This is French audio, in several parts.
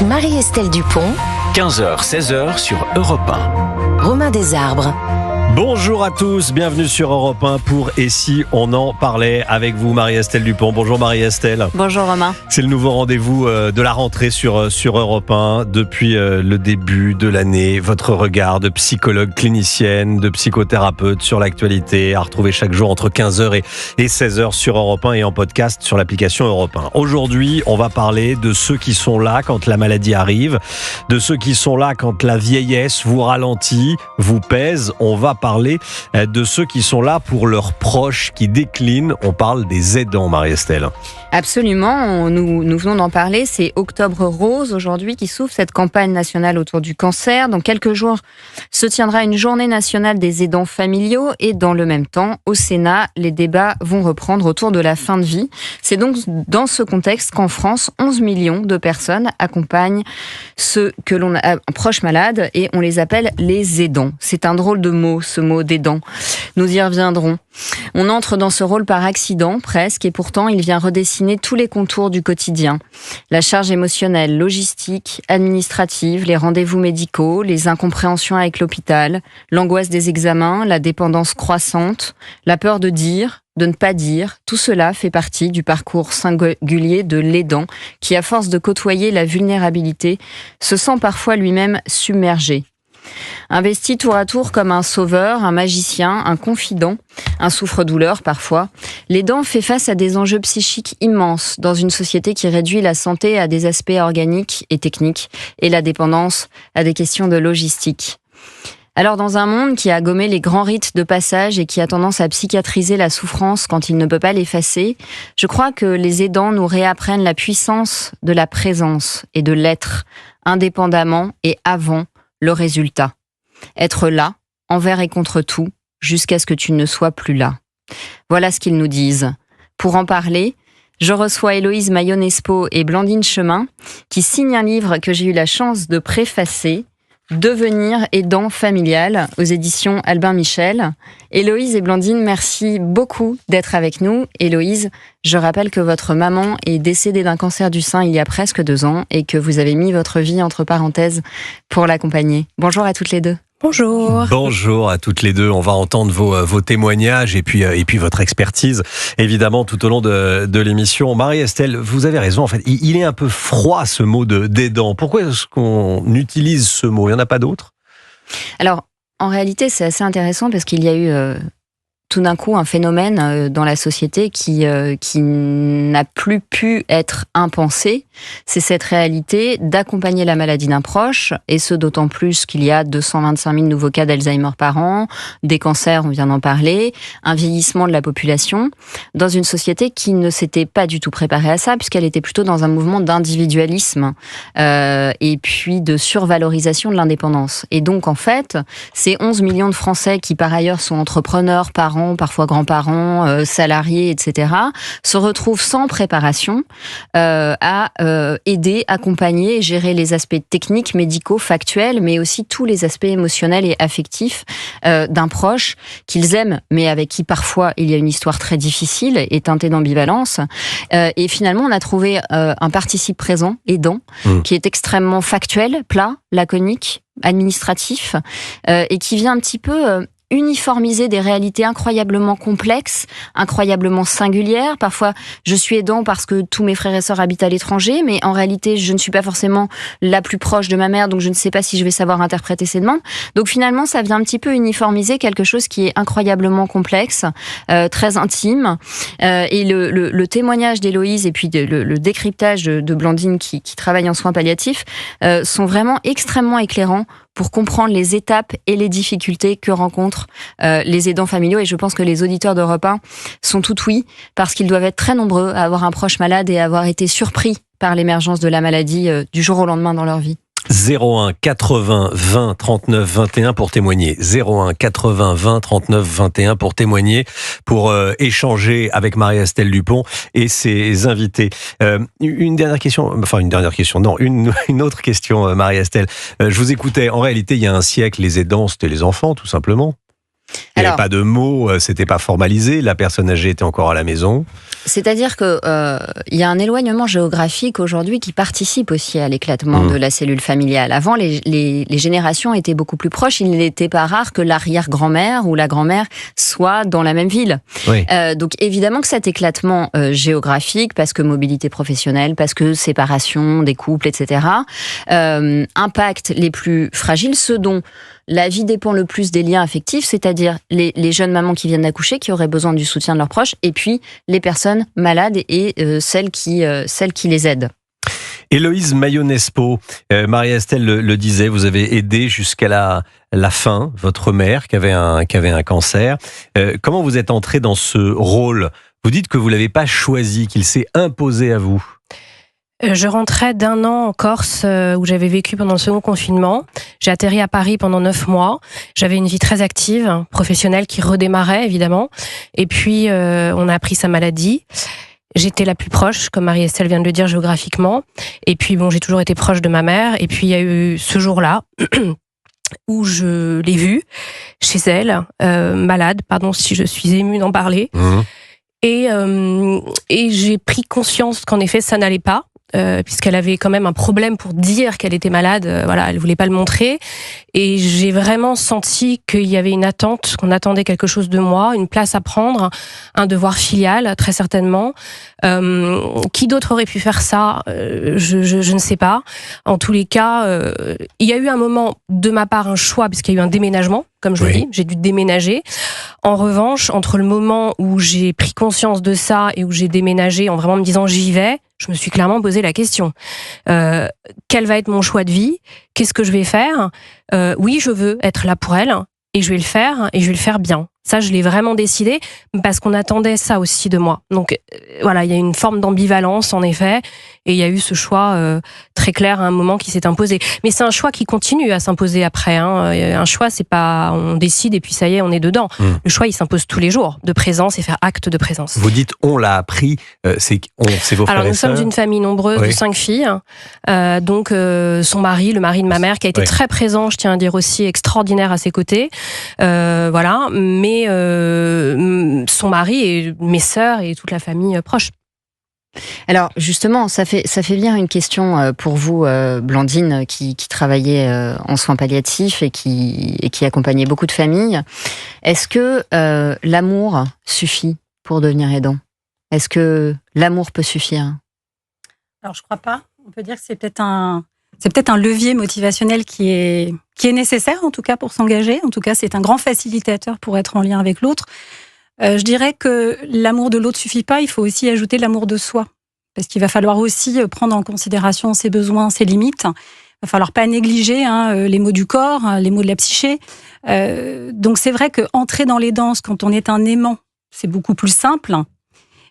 Marie-Estelle Dupont, 15h-16h sur Europe 1. Romain Desarbres. Bonjour à tous, bienvenue sur Europe 1 pour Et si on en parlait avec vous, Marie-Estelle Dupont. Bonjour Marie-Estelle. Bonjour Romain. C'est le nouveau rendez-vous de la rentrée sur Europe 1. Depuis le début de l'année, votre regard de psychologue clinicienne, de psychothérapeute sur l'actualité, à retrouver chaque jour entre 15h et 16h sur Europe 1 et en podcast sur l'application Europe 1. Aujourd'hui, on va parler de ceux qui sont là quand la maladie arrive, de ceux qui sont là quand la vieillesse vous ralentit, vous pèse. On va parler de ceux qui sont là pour leurs proches qui déclinent. On parle des aidants, Marie-Estelle. Absolument, nous venons d'en parler. C'est Octobre Rose aujourd'hui qui s'ouvre cette campagne nationale autour du cancer. Dans quelques jours se tiendra une journée nationale des aidants familiaux et dans le même temps, au Sénat, les débats vont reprendre autour de la fin de vie. C'est donc dans ce contexte qu'en France, 11 millions de personnes accompagnent ceux que l'on a proches malades et on les appelle les aidants. C'est un drôle de mot, ce mot d'aidant. Nous y reviendrons. On entre dans ce rôle par accident presque et pourtant il vient redessiner tous les contours du quotidien. La charge émotionnelle, logistique, administrative, les rendez-vous médicaux, les incompréhensions avec l'hôpital, l'angoisse des examens, la dépendance croissante, la peur de dire, de ne pas dire, tout cela fait partie du parcours singulier de l'aidant qui, à force de côtoyer la vulnérabilité, se sent parfois lui-même submergé. Investi tour à tour comme un sauveur, un magicien, un confident, un souffre-douleur parfois, l'aidant fait face à des enjeux psychiques immenses dans une société qui réduit la santé à des aspects organiques et techniques et la dépendance à des questions de logistique. Alors dans un monde qui a gommé les grands rites de passage et qui a tendance à psychiatriser la souffrance quand il ne peut pas l'effacer, je crois que les aidants nous réapprennent la puissance de la présence et de l'être, indépendamment et avant le résultat. Être là, envers et contre tout, jusqu'à ce que tu ne sois plus là. Voilà ce qu'ils nous disent. Pour en parler, je reçois Héloïse Mayonespo et Blandine Chemin, qui signent un livre que j'ai eu la chance de préfacer, Devenir aidant familial, aux éditions Albin Michel. Héloïse et Blandine, merci beaucoup d'être avec nous. Héloïse, je rappelle que votre maman est décédée d'un cancer du sein il y a presque 2 ans et que vous avez mis votre vie entre parenthèses pour l'accompagner. Bonjour à toutes les deux. Bonjour. Bonjour à toutes les deux. On va entendre vos témoignages et puis votre expertise, évidemment, tout au long de l'émission. Marie-Estelle, vous avez raison. En fait, il est un peu froid ce mot d'aidant. Pourquoi est-ce qu'on utilise ce mot ? Il n'y en a pas d'autre ? Alors, en réalité, c'est assez intéressant parce qu'il y a eu tout d'un coup un phénomène dans la société qui n'a plus pu être impensé. C'est cette réalité d'accompagner la maladie d'un proche, et ce d'autant plus qu'il y a 225 000 nouveaux cas d'Alzheimer par an, des cancers, on vient d'en parler, un vieillissement de la population, dans une société qui ne s'était pas du tout préparée à ça, puisqu'elle était plutôt dans un mouvement d'individualisme et puis de survalorisation de l'indépendance. Et donc, en fait, ces 11 millions de Français qui, par ailleurs, sont entrepreneurs, parents, parfois grands-parents, salariés, etc., se retrouvent sans préparation à aider, accompagner et gérer les aspects techniques, médicaux, factuels, mais aussi tous les aspects émotionnels et affectifs d'un proche qu'ils aiment, mais avec qui parfois il y a une histoire très difficile et teintée d'ambivalence. Et finalement, on a trouvé un participe présent, aidant, qui est extrêmement factuel, plat, laconique, administratif, et qui vient un petit peu uniformiser des réalités incroyablement complexes, incroyablement singulières. Parfois, je suis aidant parce que tous mes frères et sœurs habitent à l'étranger, mais en réalité, je ne suis pas forcément la plus proche de ma mère, donc je ne sais pas si je vais savoir interpréter ces demandes. Donc finalement, ça vient un petit peu uniformiser quelque chose qui est incroyablement complexe, très intime. Et le témoignage d'Héloïse et puis le décryptage de Blandine qui travaille en soins palliatifs sont vraiment extrêmement éclairants pour comprendre les étapes et les difficultés que rencontrent les aidants familiaux. Et je pense que les auditeurs d'Europe 1 sont tout oui, parce qu'ils doivent être très nombreux à avoir un proche malade et à avoir été surpris par l'émergence de la maladie du jour au lendemain dans leur vie. 01 80 20 39 21 pour témoigner. 01 80 20 39 21 pour témoigner, pour échanger avec Marie-Estelle Dupont et ses invités. Une autre question, Marie-Estelle. Je vous écoutais, en réalité, il y a un siècle, les aidants, c'était les enfants, tout simplement. Il n'y Alors- avait pas de mots, c'était pas formalisé, la personne âgée était encore à la maison. C'est-à-dire que il y a un éloignement géographique aujourd'hui qui participe aussi à l'éclatement de la cellule familiale. Avant, les générations étaient beaucoup plus proches. Il n'était pas rare que l'arrière-grand-mère ou la grand-mère soit dans la même ville. Oui. Donc évidemment que cet éclatement géographique, parce que mobilité professionnelle, parce que séparation des couples, etc., impacte les plus fragiles, ceux dont la vie dépend le plus des liens affectifs, c'est-à-dire les jeunes mamans qui viennent d'accoucher, qui auraient besoin du soutien de leurs proches, et puis les personnes malades et celles qui les aident. Héloïse Maillot-Nespo, Marie-Estelle le disait, vous avez aidé jusqu'à la fin votre mère qui avait un cancer. Comment vous êtes entrée dans ce rôle ? Vous dites que vous ne l'avez pas choisi, qu'il s'est imposé à vous. Je rentrais d'1 an en Corse où j'avais vécu pendant le second confinement. J'ai atterri à Paris pendant 9 mois. J'avais une vie très active, professionnelle qui redémarrait évidemment. Et puis on a appris sa maladie. J'étais la plus proche, comme Marie-Estelle vient de le dire, géographiquement. Et puis bon, j'ai toujours été proche de ma mère. Et puis il y a eu ce jour-là où je l'ai vue chez elle, malade. Pardon si je suis émue d'en parler. Et j'ai pris conscience qu'en effet ça n'allait pas. Puisqu'elle avait quand même un problème pour dire qu'elle était malade, elle voulait pas le montrer, et j'ai vraiment senti qu'il y avait une attente, qu'on attendait quelque chose de moi, une place à prendre, un devoir filial très certainement. Qui d'autre aurait pu faire ça ? Je ne sais pas. En tous les cas, il y a eu un moment de ma part un choix, puisqu'il y a eu un déménagement, comme je le dis, j'ai dû déménager. En revanche, entre le moment où j'ai pris conscience de ça et où j'ai déménagé en vraiment me disant j'y vais, je me suis clairement posé la question. Quel va être mon choix de vie ? Qu'est-ce que je vais faire ? Oui, je veux être là pour elle et je vais le faire et je vais le faire bien. Ça, je l'ai vraiment décidé parce qu'on attendait ça aussi de moi. Donc il y a une forme d'ambivalence en effet, et il y a eu ce choix très clair à un moment qui s'est imposé. Mais c'est un choix qui continue à s'imposer après. Un choix, c'est pas on décide et puis ça y est, on est dedans. Le choix, il s'impose tous les jours, de présence et faire acte de présence. Vous dites on l'a appris, c'est vos frères Alors et nous sœurs. sommes une famille nombreuse de 5 filles. Donc son mari, le mari de ma mère, qui a été très présent, je tiens à dire aussi, extraordinaire à ses côtés. Mais son mari et mes sœurs et toute la famille proche. Alors justement, ça fait venir une question pour vous, Blandine, qui travaillait en soins palliatifs et qui accompagnait beaucoup de familles. Est-ce que l'amour suffit pour devenir aidant ? Est-ce que l'amour peut suffire ? Alors je crois pas. On peut dire que c'est peut-être un levier motivationnel qui est nécessaire en tout cas pour s'engager. En tout cas, c'est un grand facilitateur pour être en lien avec l'autre. Je dirais que l'amour de l'autre suffit pas, il faut aussi ajouter l'amour de soi. Parce qu'il va falloir aussi prendre en considération ses besoins, ses limites. Il va falloir pas négliger les mots du corps, les mots de la psyché. Donc c'est vrai qu'entrer dans les danses quand on est un aimant, c'est beaucoup plus simple.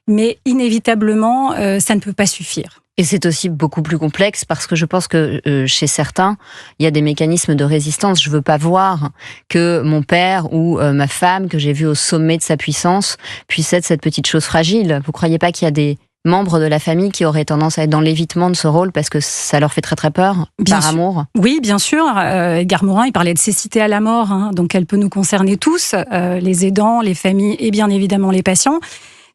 Mais inévitablement, ça ne peut pas suffire. Et c'est aussi beaucoup plus complexe parce que je pense que chez certains, il y a des mécanismes de résistance. Je veux pas voir que mon père ou ma femme, que j'ai vu au sommet de sa puissance, puisse être cette petite chose fragile. Vous croyez pas qu'il y a des membres de la famille qui auraient tendance à être dans l'évitement de ce rôle parce que ça leur fait très très peur, par amour ? Oui, bien sûr. Edgar Morin, il parlait de cécité à la mort, donc elle peut nous concerner tous, les aidants, les familles et bien évidemment les patients.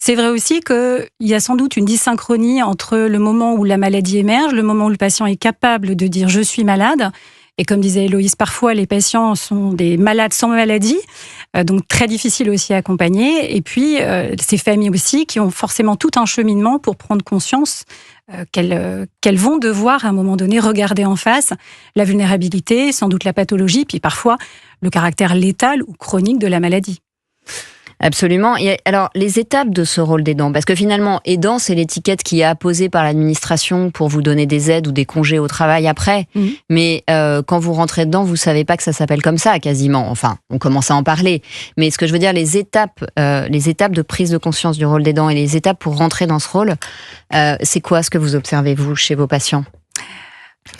C'est vrai aussi qu'il y a sans doute une dysynchronie entre le moment où la maladie émerge, le moment où le patient est capable de dire « je suis malade ». Et comme disait Héloïse, parfois les patients sont des malades sans maladie, donc très difficiles aussi à accompagner. Et puis ces familles aussi qui ont forcément tout un cheminement pour prendre conscience qu'elles vont devoir à un moment donné regarder en face la vulnérabilité, sans doute la pathologie, puis parfois le caractère létal ou chronique de la maladie. Absolument. Et alors, les étapes de ce rôle d'aidant, parce que finalement, aidant, c'est l'étiquette qui est apposée par l'administration pour vous donner des aides ou des congés au travail après. Mais quand vous rentrez dedans, vous savez pas que ça s'appelle comme ça, quasiment. Enfin, on commence à en parler. Mais ce que je veux dire, les étapes de prise de conscience du rôle d'aidant et les étapes pour rentrer dans ce rôle, c'est quoi ce que vous observez, vous, chez vos patients ?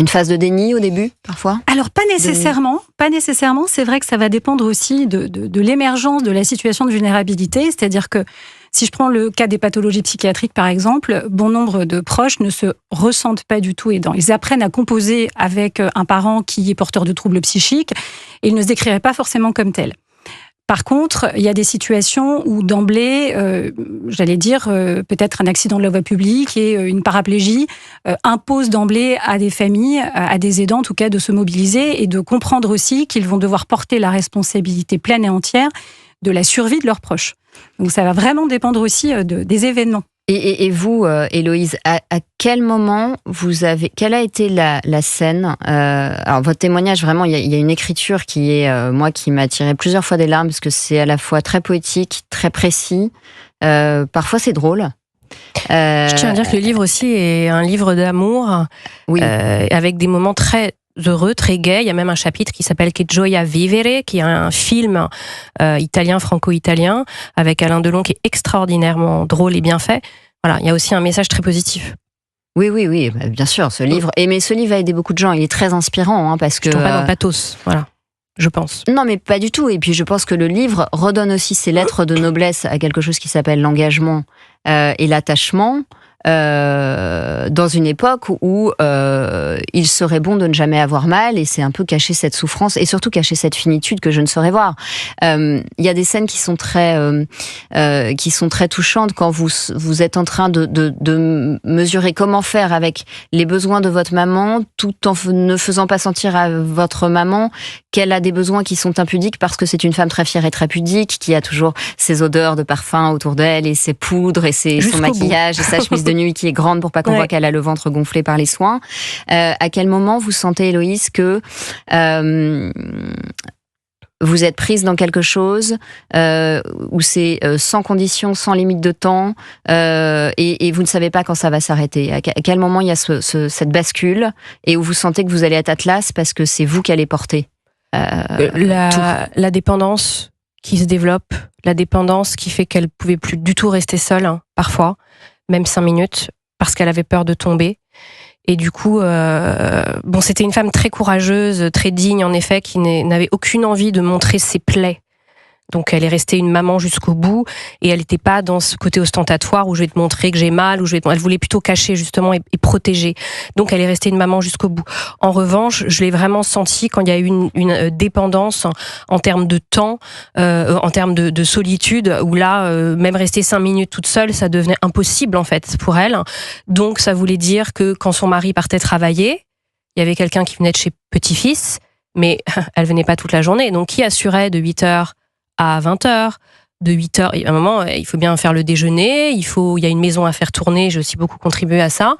Une phase de déni au début, parfois ? Alors, pas nécessairement. Pas nécessairement. C'est vrai que ça va dépendre aussi de l'émergence de la situation de vulnérabilité. C'est-à-dire que si je prends le cas des pathologies psychiatriques, par exemple, bon nombre de proches ne se ressentent pas du tout aidants. Ils apprennent à composer avec un parent qui est porteur de troubles psychiques et ils ne se décriraient pas forcément comme tel. Par contre, il y a des situations où d'emblée, peut-être un accident de la voie publique et une paraplégie impose d'emblée à des familles, à des aidants en tout cas, de se mobiliser et de comprendre aussi qu'ils vont devoir porter la responsabilité pleine et entière de la survie de leurs proches. Donc ça va vraiment dépendre aussi des événements. Et vous, Héloïse, à quel moment quelle a été la scène alors votre témoignage, vraiment, il y a une écriture qui est, moi, qui m'a tiré plusieurs fois des larmes, parce que c'est à la fois très poétique, très précis, parfois c'est drôle. Je tiens à dire que le livre aussi est un livre d'amour, Oui. Avec des moments très heureux, très gai. Il y a même un chapitre qui s'appelle Che gioia vivere, qui est un film italien, franco-italien, avec Alain Delon, qui est extraordinairement drôle et bien fait. Voilà, il y a aussi un message très positif. Oui, bien sûr, ce livre. Mais ce livre a aidé beaucoup de gens. Il est très inspirant, parce que. Je tombe pas dans le pathos, voilà. Je pense. Non, mais pas du tout. Et puis, je pense que le livre redonne aussi ses lettres de noblesse à quelque chose qui s'appelle l'engagement et l'attachement. Dans une époque où il serait bon de ne jamais avoir mal, et c'est un peu cacher cette souffrance et surtout cacher cette finitude que je ne saurais voir. Il y a des scènes qui sont très touchantes quand vous êtes en train de mesurer comment faire avec les besoins de votre maman, tout en ne faisant pas sentir à votre maman qu'elle a des besoins qui sont impudiques, parce que c'est une femme très fière et très pudique, qui a toujours ses odeurs de parfum autour d'elle et ses poudres et son maquillage et sa chemise de nuit qui est grande pour pas qu'on voit qu'elle a le ventre gonflé par les soins. À quel moment vous sentez, Héloïse, que vous êtes prise dans quelque chose où c'est sans condition, sans limite de temps, et vous ne savez pas quand ça va s'arrêter? À quel moment il y a cette bascule, et où vous sentez que vous allez être Atlas parce que c'est vous qui allez porter la dépendance qui se développe, la dépendance qui fait qu'elle pouvait plus du tout rester seule, parfois, même 5 minutes, parce qu'elle avait peur de tomber. Et du coup, c'était une femme très courageuse, très digne, en effet, qui n'avait aucune envie de montrer ses plaies. Donc elle est restée une maman jusqu'au bout, et elle n'était pas dans ce côté ostentatoire où je vais te montrer que j'ai mal, elle voulait plutôt cacher justement et protéger. Donc elle est restée une maman jusqu'au bout. En revanche, je l'ai vraiment senti quand il y a eu une dépendance en termes de temps, en termes de solitude, où là, même rester 5 minutes toute seule, ça devenait impossible en fait pour elle. Donc ça voulait dire que quand son mari partait travailler, il y avait quelqu'un qui venait de chez petit-fils, mais elle venait pas toute la journée. Donc qui assurait de 8h à 20h, de 8h, à un moment, il faut bien faire le déjeuner, il y a une maison à faire tourner, j'ai aussi beaucoup contribué à ça.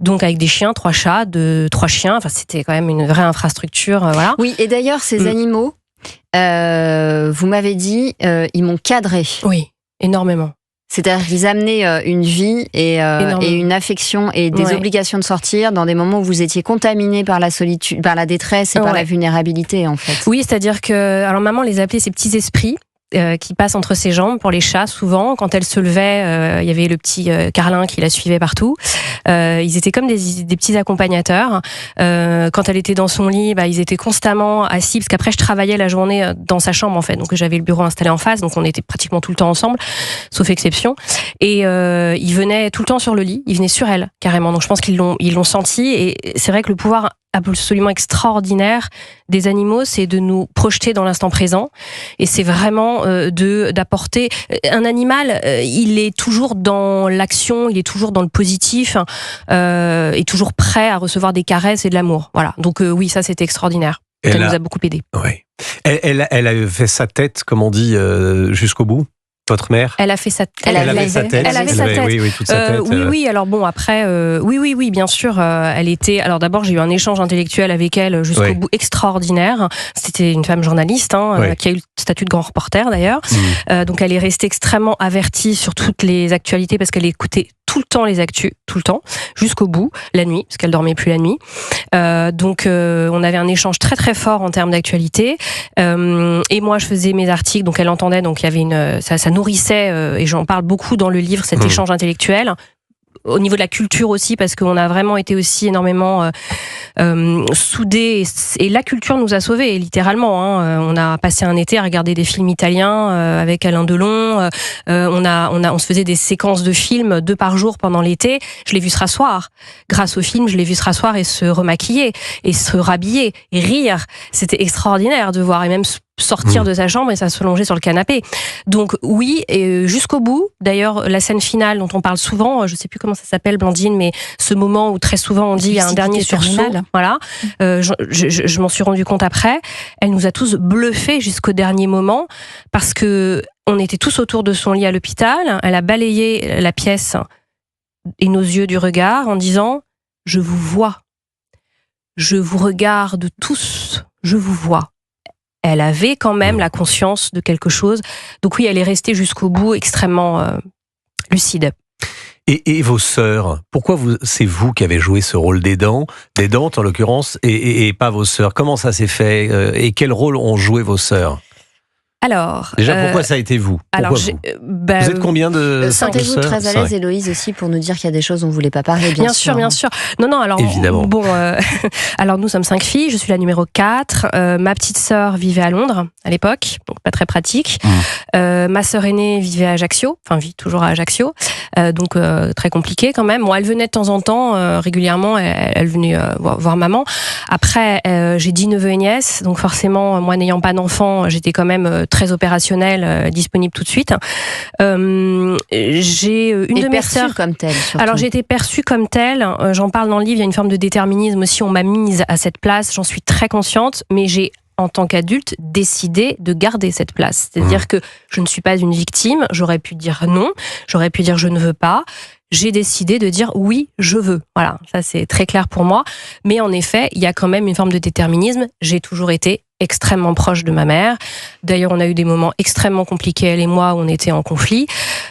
Donc avec des chiens, 3 chats, 3 chiens, enfin c'était quand même une vraie infrastructure, voilà. Oui, et d'ailleurs, ces animaux, vous m'avez dit, ils m'ont cadré. Oui, énormément. C'est-à-dire qu'ils amenaient une vie et une affection et des obligations de sortir dans des moments où vous étiez contaminé par la solitude, par la détresse et par la vulnérabilité, en fait. Oui, c'est-à-dire que, alors maman les appelait ces petits esprits qui passent entre ses jambes. Pour les chats, souvent, quand elle se levait, il y avait le petit Carlin qui la suivait partout. Ils étaient comme des petits accompagnateurs. Quand elle était dans son lit, ils étaient constamment assis, parce qu'après je travaillais la journée dans sa chambre en fait, donc j'avais le bureau installé en face, donc on était pratiquement tout le temps ensemble, sauf exception. Et ils venaient tout le temps sur le lit, ils venaient sur elle carrément. Donc je pense qu'ils l'ont senti, et c'est vrai que le pouvoir absolument extraordinaire des animaux, c'est de nous projeter dans l'instant présent, et c'est vraiment d'apporter un animal. Il est toujours dans l'action, il est toujours dans le positif, et toujours prêt à recevoir des caresses et de l'amour. Voilà. Donc oui, ça c'était extraordinaire. Ça nous a beaucoup aidé. Oui. Elle a fait sa tête, comme on dit, jusqu'au bout. Votre mère? Elle a fait sa tête. Elle avait sa tête. Oui, toute sa tête. Oui. Alors bon, après, oui, bien sûr. Elle était. Alors d'abord, j'ai eu un échange intellectuel avec elle jusqu'au bout, extraordinaire. C'était une femme journaliste qui a eu le statut de grand reporter d'ailleurs. Donc elle est restée extrêmement avertie sur toutes les actualités, parce qu'elle écoutait tout le temps les actus, tout le temps, jusqu'au bout, la nuit, parce qu'elle dormait plus la nuit. Donc on avait un échange très très fort en termes d'actualité. Et moi, je faisais mes articles, donc elle entendait. Donc il y avait ça nourrissait, et j'en parle beaucoup dans le livre, cet échange intellectuel. Au niveau de la culture aussi, parce qu'on a vraiment été aussi énormément soudés, et la culture nous a sauvés, littéralement. On a passé un été à regarder des films italiens avec Alain Delon. On se faisait des séquences de films 2 par jour pendant l'été. Je l'ai vu se rasseoir. Grâce au film, je l'ai vu se rasseoir et se remaquiller, et se rhabiller, et rire. C'était extraordinaire de voir, et même sortir de sa chambre et s'allonger sur le canapé. Donc oui, et jusqu'au bout. D'ailleurs, la scène finale dont on parle souvent, je sais plus comment ça s'appelle, Blandine, mais ce moment où très souvent on dit il y a un dernier sursaut. Voilà. Je m'en suis rendu compte après. Elle nous a tous bluffés jusqu'au dernier moment parce que on était tous autour de son lit à l'hôpital. Elle a balayé la pièce et nos yeux du regard en disant « Je vous vois. Je vous regarde tous. Je vous vois. » Elle avait quand même la conscience de quelque chose. Donc oui, elle est restée jusqu'au bout extrêmement lucide. Et vos sœurs, pourquoi c'est vous qui avez joué ce rôle d'aidante en l'occurrence, et pas vos sœurs? Comment ça s'est fait et quel rôle ont joué vos sœurs? Alors, déjà, pourquoi ça a été vous? Vous êtes combien de sœurs? Sentez-vous très à l'aise, Héloïse, aussi, pour nous dire qu'il y a des choses dont vous ne voulez pas parler, bien sûr. Bien sûr. Non, alors, évidemment. Bon, alors nous sommes 5 filles, je suis la numéro 4. Ma petite sœur vivait à Londres à l'époque, donc pas très pratique. Ma sœur aînée vivait à Ajaccio, enfin vit toujours à Ajaccio, donc très compliqué quand même. Bon, elle venait de temps en temps, régulièrement, elle venait voir maman. Après, j'ai 10 neveux et nièces, donc forcément, moi n'ayant pas d'enfant, j'étais quand même très opérationnelle, disponible tout de suite. J'ai une de mes sœurs comme telle. Surtout. Alors j'ai été perçue comme telle. J'en parle dans le livre. Il y a une forme de déterminisme aussi. On m'a mise à cette place. J'en suis très consciente, mais j'ai en tant qu'adulte, décidé de garder cette place. C'est-à-dire que je ne suis pas une victime. J'aurais pu dire non. J'aurais pu dire je ne veux pas. J'ai décidé de dire oui, je veux. Voilà, ça c'est très clair pour moi. Mais en effet, il y a quand même une forme de déterminisme. J'ai toujours été extrêmement proche de ma mère. D'ailleurs, on a eu des moments extrêmement compliqués, elle et moi, où on était en conflit.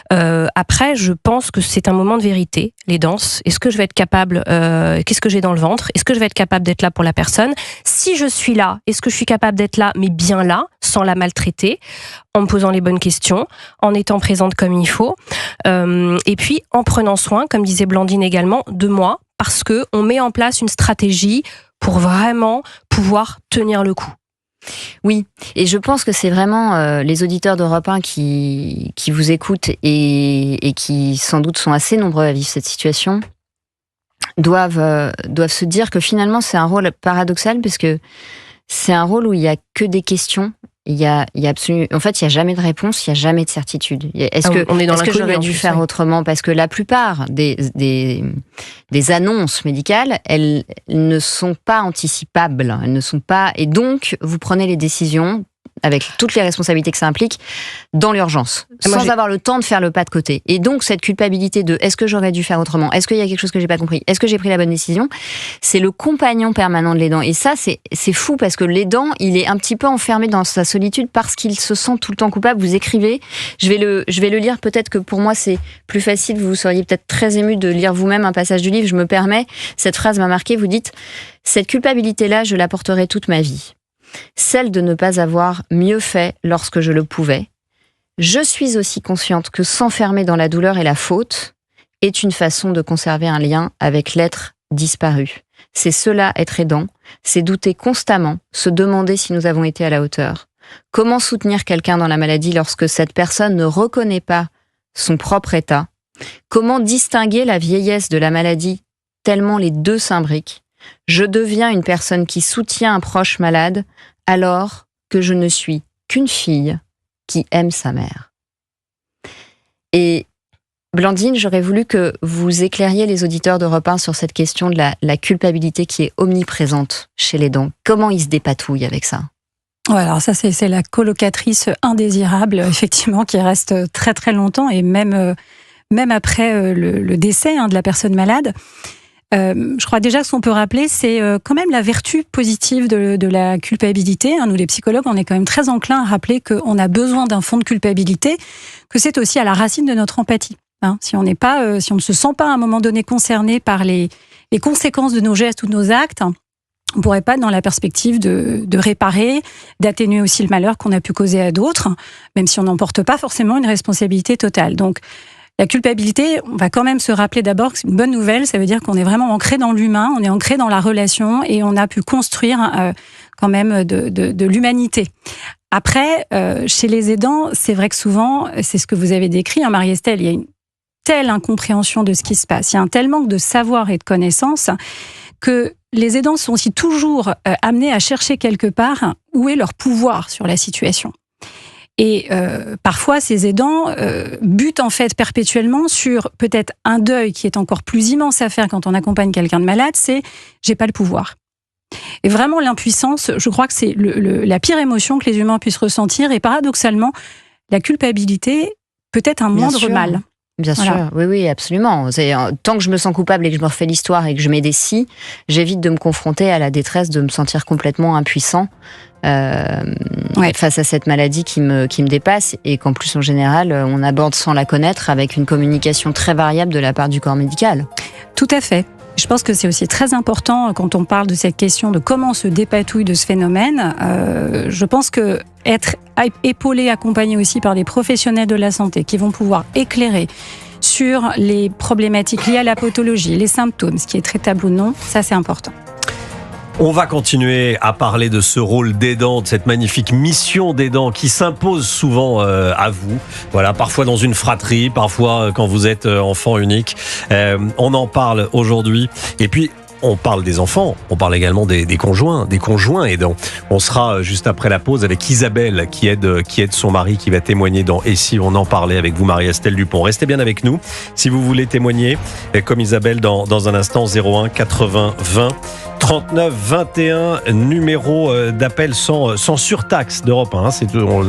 Après, je pense que c'est un moment de vérité, les danses. Est-ce que je vais être capable, qu'est-ce que j'ai dans le ventre? Est-ce que je vais être capable d'être là pour la personne? Si je suis là, est-ce que je suis capable d'être là, mais bien là, sans la maltraiter, en me posant les bonnes questions, en étant présente comme il faut, et puis en prenant soin, comme disait Blandine également, de moi, parce que on met en place une stratégie pour vraiment pouvoir tenir le coup. Oui, et je pense que c'est vraiment les auditeurs d'Europe 1 qui vous écoutent et qui sans doute sont assez nombreux à vivre cette situation, doivent se dire que finalement c'est un rôle paradoxal, parce que c'est un rôle où il n'y a que des questions. Il y a absolument, en fait, il y a jamais de réponse, il y a jamais de certitude. Est-ce que j'aurais dû faire autrement? Parce que la plupart des annonces médicales, elles ne sont pas anticipables, elles ne sont pas, et donc vous prenez les décisions avec toutes les responsabilités que ça implique dans l'urgence, sans avoir le temps de faire le pas de côté. Et donc cette culpabilité de est-ce que j'aurais dû faire autrement? Est-ce qu'il y a quelque chose que j'ai pas compris? Est-ce que j'ai pris la bonne décision? C'est le compagnon permanent de l'aidant. Et ça, c'est fou, parce que l'aidant, il est un petit peu enfermé dans sa solitude parce qu'il se sent tout le temps coupable. Vous écrivez, je vais le lire, peut-être que pour moi c'est plus facile, vous seriez peut-être très ému de lire vous-même un passage du livre, je me permets, cette phrase m'a marqué, vous dites « Cette culpabilité-là, je la porterai toute ma vie. Celle de ne pas avoir mieux fait lorsque je le pouvais. Je suis aussi consciente que s'enfermer dans la douleur et la faute est une façon de conserver un lien avec l'être disparu. C'est cela être aidant, c'est douter constamment, se demander si nous avons été à la hauteur. Comment soutenir quelqu'un dans la maladie lorsque cette personne ne reconnaît pas son propre état? Comment distinguer la vieillesse de la maladie tellement les deux s'imbriquent? Je deviens une personne qui soutient un proche malade alors que je ne suis qu'une fille qui aime sa mère. » Et Blandine, j'aurais voulu que vous éclairiez les auditeurs d'Europe 1 sur cette question de la culpabilité qui est omniprésente chez l'aidant. Comment ils se dépatouillent avec ça? Ouais, alors ça, c'est la colocatrice indésirable, effectivement, qui reste très très longtemps, et même après le décès de la personne malade. Je crois déjà que ce qu'on peut rappeler, c'est quand même la vertu positive de la culpabilité. Nous, les psychologues, on est quand même très enclins à rappeler qu'on a besoin d'un fond de culpabilité, que c'est aussi à la racine de notre empathie. Si on ne se sent pas à un moment donné concerné par les conséquences de nos gestes ou de nos actes, on pourrait pas être dans la perspective de réparer, d'atténuer aussi le malheur qu'on a pu causer à d'autres, même si on n'en porte pas forcément une responsabilité totale. Donc, la culpabilité, on va quand même se rappeler d'abord que c'est une bonne nouvelle, ça veut dire qu'on est vraiment ancré dans l'humain, on est ancré dans la relation, et on a pu construire quand même de l'humanité. Après, chez les aidants, c'est vrai que souvent, c'est ce que vous avez décrit, Marie-Estelle, il y a une telle incompréhension de ce qui se passe, il y a un tel manque de savoir et de connaissances que les aidants sont aussi toujours amenés à chercher quelque part où est leur pouvoir sur la situation. Et parfois, ces aidants butent en fait perpétuellement sur peut-être un deuil qui est encore plus immense à faire quand on accompagne quelqu'un de malade, c'est « j'ai pas le pouvoir ». Et vraiment, l'impuissance, je crois que c'est la pire émotion que les humains puissent ressentir. Et paradoxalement, la culpabilité peut être un moindre mal. Bien sûr, oui, absolument. Tant que je me sens coupable et que je me refais l'histoire et que je mets des si, j'évite de me confronter à la détresse de me sentir complètement impuissant face à cette maladie qui me dépasse et qu'en plus, en général, on aborde sans la connaître avec une communication très variable de la part du corps médical. Tout à fait. Je pense que c'est aussi très important quand on parle de cette question de comment on se dépatouille de ce phénomène. Je pense que être épaulé, accompagné aussi par des professionnels de la santé qui vont pouvoir éclairer sur les problématiques liées à la pathologie, les symptômes, ce qui est traitable ou non, ça c'est important. On va continuer à parler de ce rôle d'aidant, de cette magnifique mission d'aidant qui s'impose souvent à vous. Voilà, parfois dans une fratrie, parfois quand vous êtes enfant unique. On en parle aujourd'hui. Et puis, on parle des enfants, on parle également des conjoints aidants. On sera juste après la pause avec Isabelle qui aide son mari, qui va témoigner dans « Et si on en parlait » avec vous, Marie-Estelle Dupont. Restez bien avec nous si vous voulez témoigner, comme Isabelle dans un instant. 01 80 20 39 21, numéro d'appel sans surtaxe d'Europe 1.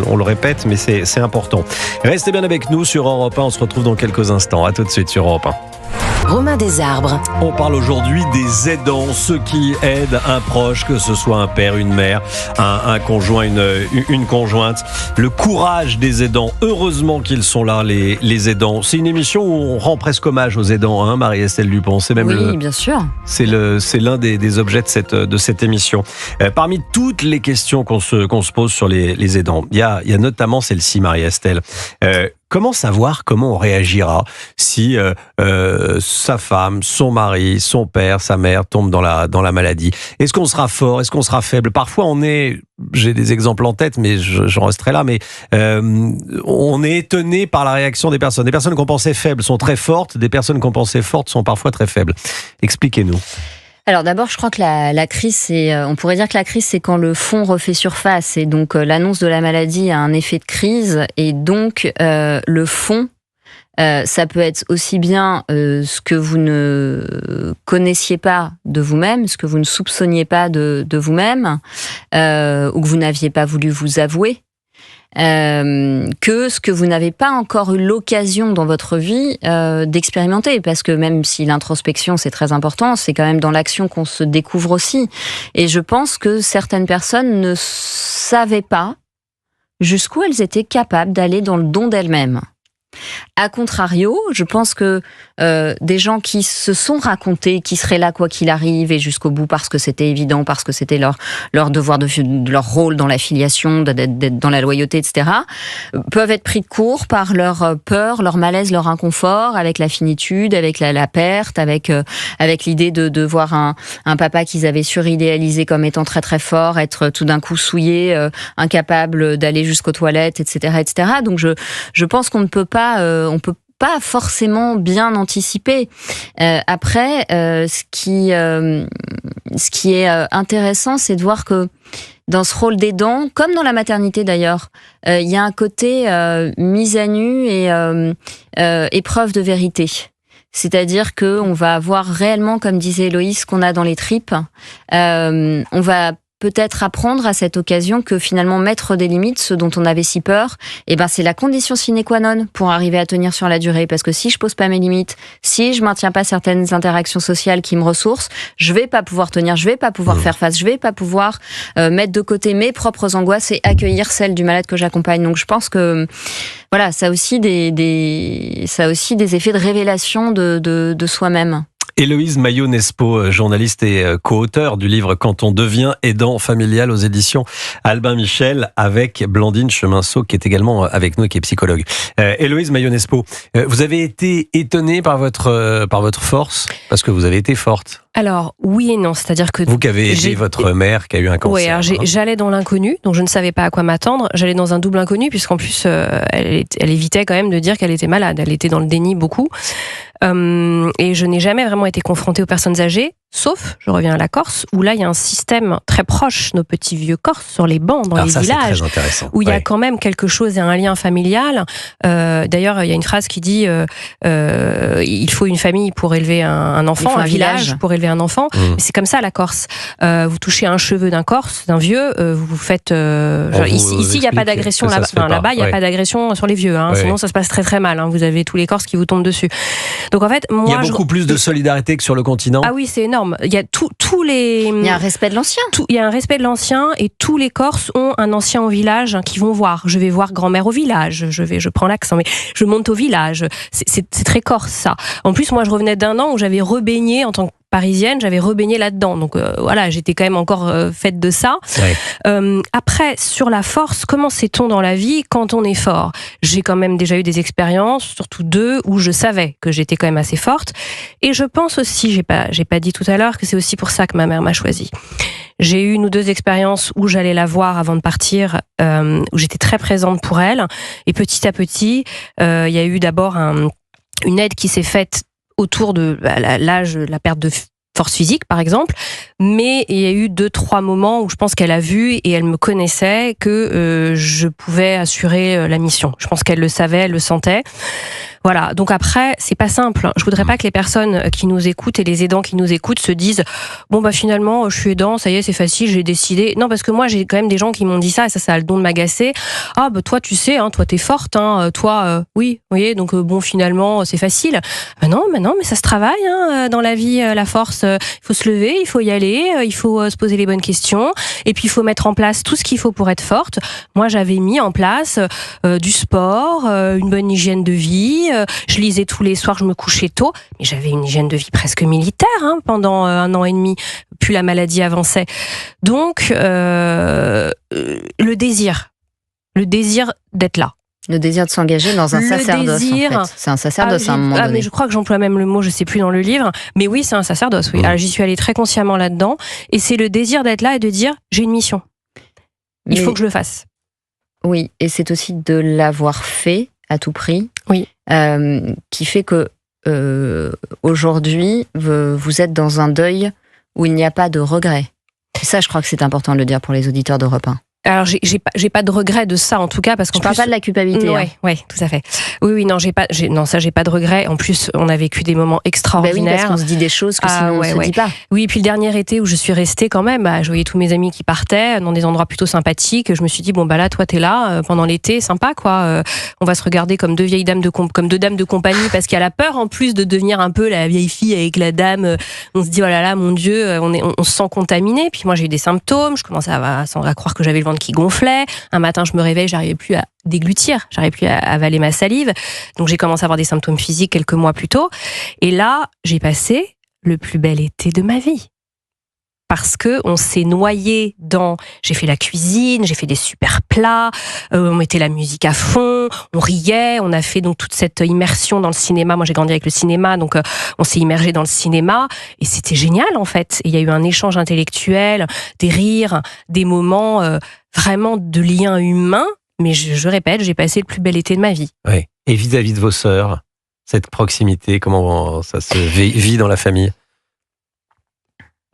On le répète, mais c'est important. Restez bien avec nous sur Europe 1. On se retrouve dans quelques instants. À tout de suite sur Europe 1. Romain Desarbres. On parle aujourd'hui des aidants, ceux qui aident un proche, que ce soit un père, une mère, un conjoint, une conjointe. Le courage des aidants, heureusement qu'ils sont là, les aidants. C'est une émission où on rend presque hommage aux aidants, hein, Marie-Estelle Dupont. C'est même bien sûr. C'est l'un des objets de cette émission. Parmi toutes les questions qu'on se pose sur les aidants, il y a notamment celle-ci, Marie-Estelle. Comment savoir comment on réagira si sa femme, son mari, son père, sa mère tombent dans la maladie? Est-ce qu'on sera fort? Est-ce qu'on sera faible? Parfois, j'ai des exemples en tête, mais j'en resterai là, mais on est étonné par la réaction des personnes. Des personnes qu'on pensait faibles sont très fortes, des personnes qu'on pensait fortes sont parfois très faibles. Expliquez-nous. Alors d'abord, je crois que la crise, on pourrait dire que la crise, c'est quand le fond refait surface. Et donc l'annonce de la maladie a un effet de crise. Et donc le fond, ça peut être aussi bien ce que vous ne connaissiez pas de vous-même, ce que vous ne soupçonniez pas de vous-même, ou que vous n'aviez pas voulu vous avouer. Que ce que vous n'avez pas encore eu l'occasion dans votre vie d'expérimenter, parce que même si l'introspection c'est très important, c'est quand même dans l'action qu'on se découvre aussi. Et je pense que certaines personnes ne savaient pas jusqu'où elles étaient capables d'aller dans le don d'elles-mêmes. A contrario, je pense que des gens qui se sont racontés qui seraient là quoi qu'il arrive et jusqu'au bout parce que c'était évident, parce que c'était leur devoir, leur rôle dans la filiation, d'être dans la loyauté, etc., peuvent être pris de court par leur peur, leur malaise, leur inconfort, avec la finitude, avec la perte, avec l'idée de voir un papa qu'ils avaient suridéalisé comme étant très très fort, être tout d'un coup souillé, incapable d'aller jusqu'aux toilettes, etc., etc. Donc je pense qu'on ne peut pas forcément bien anticiper. Après, ce qui est intéressant, c'est de voir que dans ce rôle d'aidant, comme dans la maternité d'ailleurs, il y a un côté mise à nu et épreuve de vérité. C'est-à-dire qu'on va avoir réellement, comme disait Héloïse, ce qu'on a dans les tripes. On va peut-être apprendre à cette occasion que finalement mettre des limites, ce dont on avait si peur, c'est la condition sine qua non pour arriver à tenir sur la durée. Parce que si je pose pas mes limites, si je maintiens pas certaines interactions sociales qui me ressourcent, je vais pas pouvoir tenir, je vais pas pouvoir faire face, je vais pas pouvoir mettre de côté mes propres angoisses et accueillir celles du malade que j'accompagne. Donc je pense que voilà, ça a aussi des effets de révélation de soi-même. Héloïse Maillot-Nespo, journaliste et co-auteur du livre « Quand on devient aidant familial » aux éditions Albin Michel, avec Blandine Cheminceau qui est également avec nous, qui est psychologue. Héloïse Maillot-Nespo, vous avez été étonnée par votre force, parce que vous avez été forte. Alors, oui et non, c'est-à-dire que... Vous qui avez aidé votre mère qui a eu un cancer. Oui, alors j'allais dans l'inconnu, donc je ne savais pas à quoi m'attendre. J'allais dans un double inconnu, puisqu'en plus, elle évitait quand même de dire qu'elle était malade. Elle était dans le déni beaucoup. Et je n'ai jamais vraiment été confrontée aux personnes âgées. Sauf, je reviens à la Corse, où là, il y a un système très proche, nos petits vieux Corses, sur les bancs, dans Alors les ça, villages, c'est très intéressant. où il y a Ouais. quand même quelque chose et un lien familial. D'ailleurs, il y a une phrase qui dit il faut une famille pour élever un enfant, Il faut un un village village pour élever un enfant. Mmh. C'est comme ça, la Corse. Vous touchez un cheveu d'un Corse, d'un vieux, vous vous faites... On ici, vous il n'y a pas explique d'agression que ça là-bas. se fait Enfin, pas. là-bas, il n'y a Ouais. pas d'agression sur les vieux. Hein, Ouais. sinon, ça se passe très très mal. Hein. Vous avez tous les Corses qui vous tombent dessus. Donc en fait, moi... Il y a beaucoup plus de solidarité que sur le continent. Ah oui, c'est énorme. Il y a tous les... Il y a un respect de l'ancien. Il y a un respect de l'ancien et tous les Corses ont un ancien au village qui vont voir. Je vais voir grand-mère au village, je prends l'accent, mais je monte au village. C'est très corse, ça. En plus, moi, je revenais d'un an où j'avais rebaigné en tant que parisienne, j'avais rebaigné là-dedans. Donc voilà, j'étais quand même encore faite de ça. Ouais. Après, sur la force, comment sait-on dans la vie quand on est fort ? J'ai quand même déjà eu des expériences, surtout 2, où je savais que j'étais quand même assez forte. Et je pense aussi, j'ai pas dit tout à l'heure, que c'est aussi pour ça que ma mère m'a choisie. J'ai eu 1 ou 2 expériences où j'allais la voir avant de partir, où j'étais très présente pour elle. Et petit à petit, il y a eu d'abord une aide qui s'est faite autour de l'âge, la perte de force physique, par exemple. Mais il y a eu 2-3 moments où je pense qu'elle a vu et elle me connaissait que je pouvais assurer la mission. Je pense qu'elle le savait, elle le sentait. Voilà. Donc après, c'est pas simple. Je voudrais pas que les personnes qui nous écoutent et les aidants qui nous écoutent se disent bon bah finalement je suis aidant, ça y est c'est facile, j'ai décidé. Non, parce que moi j'ai quand même des gens qui m'ont dit ça et ça a le don de m'agacer. Ah bah toi tu sais, hein, toi t'es forte, hein, toi oui, vous voyez, donc bon finalement c'est facile. Non, mais ça se travaille hein, dans la vie, la force. Il faut se lever, il faut y aller, il faut se poser les bonnes questions et puis il faut mettre en place tout ce qu'il faut pour être forte. Moi j'avais mis en place du sport, une bonne hygiène de vie. Je lisais tous les soirs, je me couchais tôt, mais j'avais une hygiène de vie presque militaire hein, pendant 1 an et demi, puis la maladie avançait. Donc, le désir d'être là. Le désir de s'engager dans un sacerdoce, en fait. C'est un sacerdoce à un moment donné. Mais je crois que j'emploie même le mot, je sais plus dans le livre, mais oui, c'est un sacerdoce, oui. Alors, j'y suis allée très consciemment là-dedans, et c'est le désir d'être là et de dire, j'ai une mission. Il faut que je le fasse. Oui, et c'est aussi de l'avoir fait à tout prix. Oui. Qui fait que aujourd'hui, vous êtes dans un deuil où il n'y a pas de regret. Ça, je crois que c'est important de le dire pour les auditeurs d'Europe 1. Alors j'ai pas de regret de ça en tout cas parce qu'en je parle plus, pas de la culpabilité. Ouais, tout à fait. Oui, non, j'ai pas de regret. En plus, on a vécu des moments extraordinaires. Ben oui, parce qu'on se dit des choses que sinon on se dit pas. Oui, et puis le dernier été où je suis restée quand même, je voyais tous mes amis qui partaient dans des endroits plutôt sympathiques. Je me suis dit bon bah là, toi t'es là pendant l'été, sympa quoi. On va se regarder comme 2 vieilles dames comme 2 dames de compagnie parce qu'elle a peur en plus de devenir un peu la vieille fille avec la dame. On se dit oh là là, mon Dieu, on se sent contaminé. Puis moi j'ai eu des symptômes, je commençais à croire que j'avais le ventre qui gonflait. Un matin, je me réveille, j'arrivais plus à déglutir, j'arrivais plus à avaler ma salive. Donc j'ai commencé à avoir des symptômes physiques quelques mois plus tôt. Et là, j'ai passé le plus bel été de ma vie. Parce que on s'est noyé dans... J'ai fait la cuisine, j'ai fait des super plats, on mettait la musique à fond, on riait, on a fait donc toute cette immersion dans le cinéma. Moi, j'ai grandi avec le cinéma, donc on s'est immergé dans le cinéma et c'était génial en fait. Et il y a eu un échange intellectuel, des rires, des moments vraiment de liens humains. Mais je répète, j'ai passé le plus bel été de ma vie. Oui. Et vis-à-vis de vos sœurs, cette proximité, comment ça se vit dans la famille ?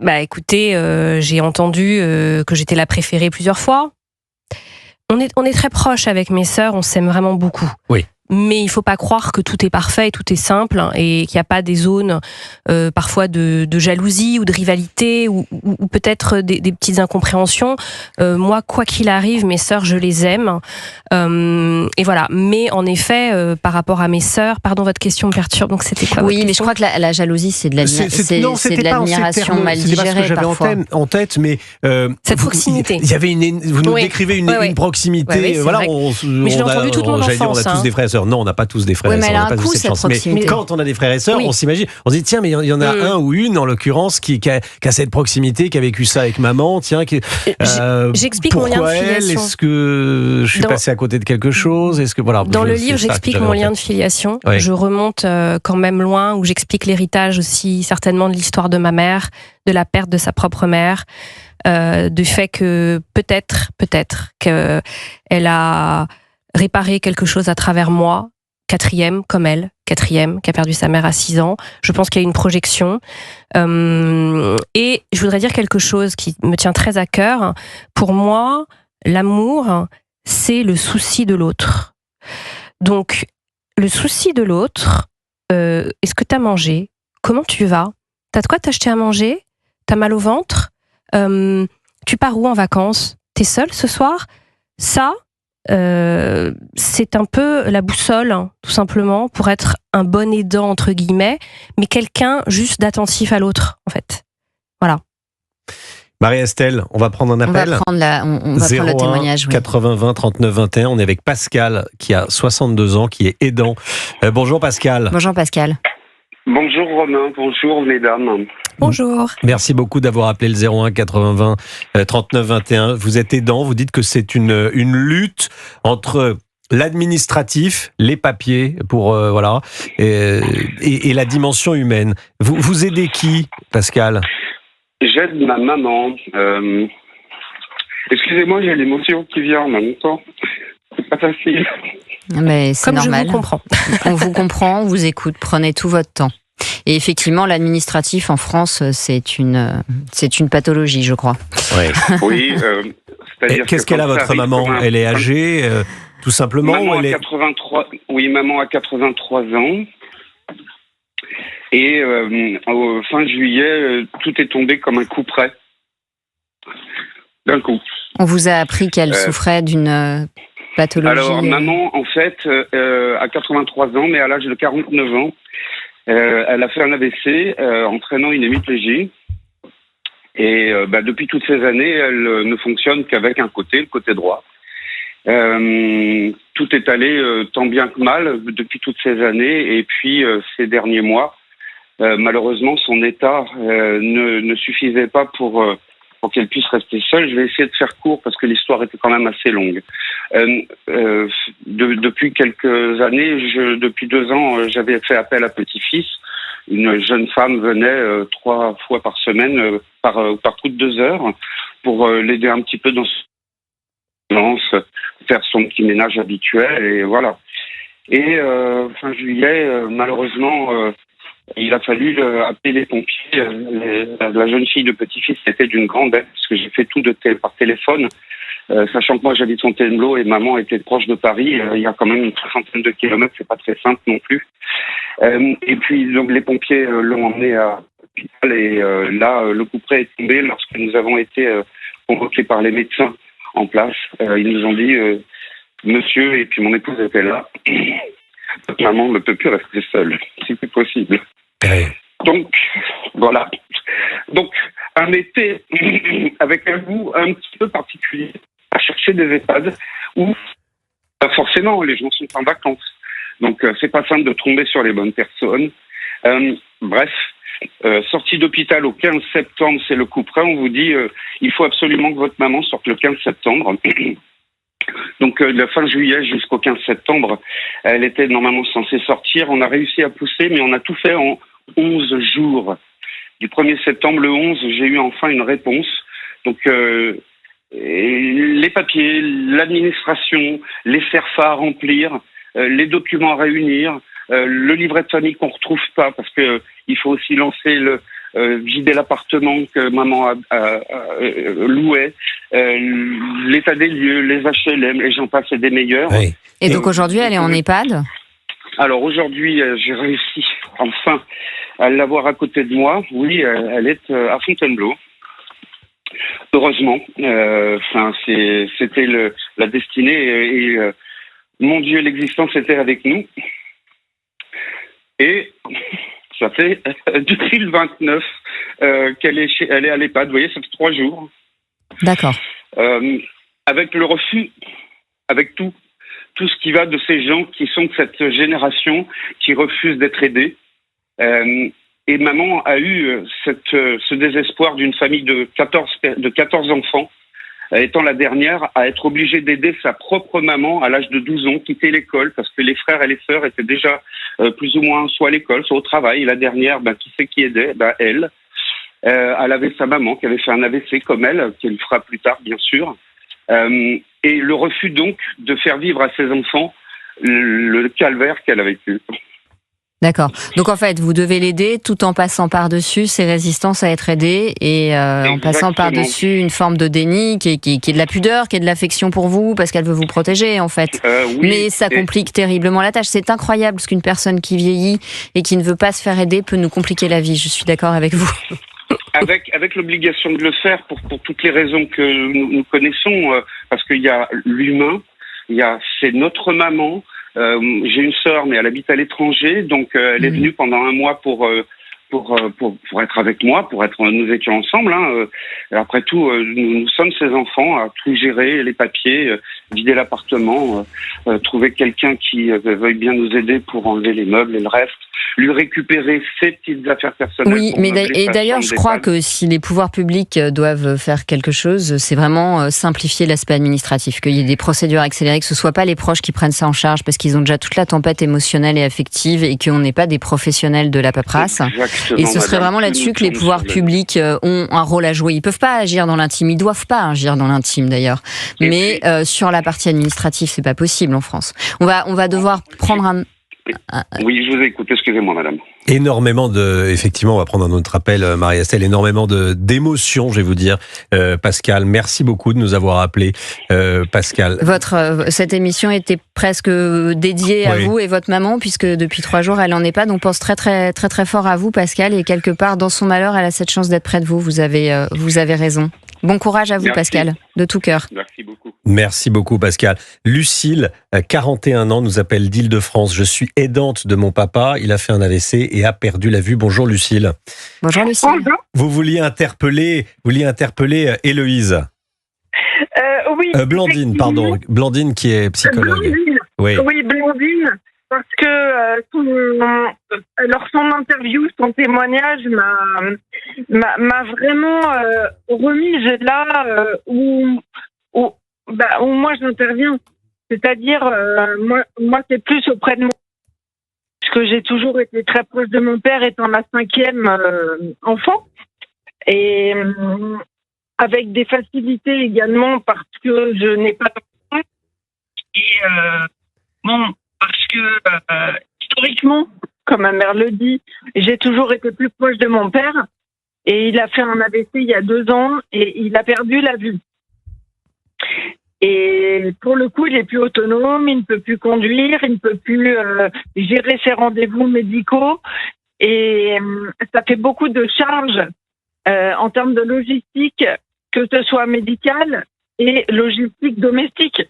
Bah écoutez, j'ai entendu que j'étais la préférée plusieurs fois. On est très proches avec mes sœurs, on s'aime vraiment beaucoup. Oui. Mais il faut pas croire que tout est parfait, tout est simple et qu'il n'y a pas des zones parfois de jalousie ou de rivalité ou peut-être des petites incompréhensions. Moi, quoi qu'il arrive, mes sœurs, je les aime. Et voilà. Mais en effet, par rapport à mes sœurs, pardon, votre question me perturbe. Donc c'était quoi? Oui, mais je crois que la jalousie, c'est de l'admiration mal digérée. C'est pas ce que j'avais en tête, mais cette proximité. Il y avait vous nous décrivez une proximité. Oui, voilà, mais je l'ai entendu toute mon enfance. On a tous des frères et sœurs. Non, on n'a pas tous des frères et sœurs. Mais elle a un coup, cette cette proximité. Mais quand on a des frères et sœurs, on s'imagine, on se dit tiens, mais il y en a un ou une en l'occurrence qui a cette proximité, qui a vécu ça avec maman. Tiens, j'explique mon lien de filiation. Est-ce que je suis passé à côté de quelque chose? Est-ce que voilà. Dans le livre, j'explique mon lien de filiation. Oui. Je remonte quand même loin, où j'explique l'héritage aussi certainement de l'histoire de ma mère, de la perte de sa propre mère, du fait que peut-être qu'elle a réparé quelque chose à travers moi, quatrième comme elle, quatrième, qui a perdu sa mère à 6 ans. Je pense qu'il y a une projection. Et je voudrais dire quelque chose qui me tient très à cœur. Pour moi, l'amour, c'est le souci de l'autre. Donc, le souci de l'autre, est-ce que tu as mangé? Comment tu vas? T'as de quoi t'acheter à manger? T'as mal au ventre? Tu pars où en vacances? T'es seule ce soir? Ça, c'est un peu la boussole, hein, tout simplement, pour être un bon aidant, entre guillemets, mais quelqu'un juste d'attentif à l'autre, en fait. Voilà. Marie-Estelle, on va prendre un appel. On va prendre le témoignage. 80 20 39 21. On est avec Pascal, qui a 62 ans, qui est aidant. Bonjour Pascal. Bonjour Pascal. Bonjour Romain, bonjour mesdames. Bonjour. Merci beaucoup d'avoir appelé le 01 80 20 39 21. Vous êtes aidant, vous dites que c'est une lutte entre l'administratif, les papiers pour et la dimension humaine. Vous aidez qui, Pascal? J'aide ma maman. Excusez-moi, j'ai l'émotion qui vient en même temps. C'est pas facile. Mais c'est Comme normal. je vous comprends. On vous comprend, on vous écoute. Prenez tout votre temps. Et effectivement, l'administratif en France, c'est une pathologie, je crois. Ouais. Oui. C'est-à-dire qu'est-ce qu'elle a, votre maman? Elle est âgée, tout simplement? Maman a 83. Oui, maman a 83 ans. Et fin juillet, tout est tombé comme un coup près. D'un coup. On vous a appris qu'elle souffrait d'une pathologie. Alors, maman, en fait, a 83 ans, mais à l'âge de 49 ans, elle a fait un AVC entraînant une hémiplégie. Et depuis toutes ces années, elle ne fonctionne qu'avec un côté, le côté droit. Tout est allé tant bien que mal depuis toutes ces années. Et puis, ces derniers mois, malheureusement, son état ne suffisait pas pour qu'elle puisse rester seule. Je vais essayer de faire court parce que l'histoire était quand même assez longue. Depuis quelques années, depuis 2 ans, j'avais fait appel à petit-fils. Une jeune femme venait 3 fois par semaine, par coup de 2 heures, pour l'aider un petit peu dans faire son petit ménage habituel, et voilà. Et fin juillet, malheureusement, il a fallu appeler les pompiers. La jeune fille de petit-fils était d'une grande aide, parce que j'ai fait tout par téléphone, sachant que moi j'habite Fontainebleau et maman était proche de Paris. Il y a quand même une 60aine de kilomètres, c'est pas très simple non plus. Et puis donc les pompiers l'ont emmené à l'hôpital, et là le coup près est tombé lorsque nous avons été convoqués par les médecins en place. Ils nous ont dit, monsieur, et puis mon épouse était là, votre maman ne peut plus rester seule, c'est plus possible. Ouais. Donc, voilà. Donc, un été avec un goût un petit peu particulier à chercher des EHPAD où, forcément, les gens sont en vacances. Donc, c'est pas simple de tomber sur les bonnes personnes. Bref, sortie d'hôpital au 15 septembre, c'est le coup près. On vous dit, il faut absolument que votre maman sorte le 15 septembre. Donc, de fin juillet jusqu'au 15 septembre, elle était normalement censée sortir. On a réussi à pousser, mais on a tout fait en 11 jours. Du 1er septembre, le 11, j'ai eu enfin une réponse. Donc, les papiers, l'administration, les CERFA à remplir, les documents à réunir, le livret de famille qu'on retrouve pas, parce que il faut aussi lancer vider l'appartement que maman louait, l'état des lieux, les HLM, et j'en passe, et des meilleurs. Oui. Et donc aujourd'hui, elle est en EHPAD? Alors aujourd'hui, j'ai réussi enfin à l'avoir à côté de moi. Oui, elle est à Fontainebleau. Heureusement, c'était la destinée, et mon Dieu, l'existence était avec nous. Et ça fait depuis le 29 qu'elle est à l'EHPAD. Vous voyez, ça fait 3 jours. D'accord. Avec le refus, avec tout ce qui va de ces gens qui sont de cette génération qui refusent d'être aidés. Et maman a eu ce désespoir d'une famille de 14 enfants, étant la dernière à être obligée d'aider sa propre maman à l'âge de 12 ans, quitter l'école, parce que les frères et les sœurs étaient déjà plus ou moins soit à l'école, soit au travail. Et la dernière, qui c'est qui aidait? Elle. Elle avait sa maman qui avait fait un AVC comme elle, qu'elle fera plus tard, bien sûr. Et le refus donc de faire vivre à ses enfants le calvaire qu'elle a vécu. D'accord. Donc en fait, vous devez l'aider tout en passant par-dessus ses résistances à être aidé et en passant par-dessus une forme de déni qui est de la pudeur, qui est de l'affection pour vous, parce qu'elle veut vous protéger en fait. Oui, mais ça complique terriblement la tâche. C'est incroyable ce qu'une personne qui vieillit et qui ne veut pas se faire aider peut nous compliquer la vie. Je suis d'accord avec vous. Avec l'obligation de le faire pour toutes les raisons que nous connaissons, parce qu'il y a l'humain, c'est notre maman. J'ai une sœur, mais elle habite à l'étranger, donc elle est venue pendant un mois pour être avec moi, nous étions ensemble. Après tout, nous sommes ses enfants, à tout gérer, les papiers, vider l'appartement, trouver quelqu'un qui veuille bien nous aider pour enlever les meubles et le reste, lui récupérer ses petites affaires personnelles. Oui, mais d'ailleurs, je crois que si les pouvoirs publics doivent faire quelque chose, c'est vraiment simplifier l'aspect administratif, qu'il y ait des procédures accélérées, que ce ne soit pas les proches qui prennent ça en charge parce qu'ils ont déjà toute la tempête émotionnelle et affective et qu'on n'est pas des professionnels de la paperasse. Exactement, et ce serait vraiment là-dessus que les pouvoirs publics ont un rôle à jouer. Ils ne peuvent pas agir dans l'intime, ils ne doivent pas agir dans l'intime d'ailleurs. Mais sur la partie administrative, c'est pas possible en France. On va devoir prendre un... Oui, je vous écoute, excusez-moi madame. Effectivement, on va prendre un autre appel, Marie-Estelle, énormément d'émotions, je vais vous dire. Pascal, merci beaucoup de nous avoir appelés. Pascal. Cette émission était presque dédiée à vous et votre maman, puisque depuis 3 jours, elle en est pas. Donc, on pense très, très, très, très fort à vous, Pascal. Et quelque part, dans son malheur, elle a cette chance d'être près de vous. Vous avez raison. Bon courage à vous, merci. Pascal, de tout cœur. Merci beaucoup. Merci beaucoup, Pascal. Lucille, 41 ans, nous appelle d'Île-de-France. Je suis aidante de mon papa. Il a fait un AVC et a perdu la vue. Bonjour, Lucille. Bonjour, Lucille. Vous vouliez interpeller Héloïse. Oui. Blandine, pardon. Blandine qui est psychologue. Blandine. Oui, Blandine. Parce que son interview, son témoignage m'a vraiment remise là où moi j'interviens. C'est-à-dire, moi c'est plus auprès de moi. Parce que j'ai toujours été très proche de mon père étant la 5e enfant. Et avec des facilités également parce que je n'ai pas d'enfant. Et parce que historiquement, comme ma mère le dit, j'ai toujours été plus proche de mon père. Et il a fait un AVC il y a 2 ans et il a perdu la vue. Et pour le coup, il est plus autonome, il ne peut plus conduire, il ne peut plus gérer ses rendez-vous médicaux. Et ça fait beaucoup de charges en termes de logistique, que ce soit médicale et logistique domestique.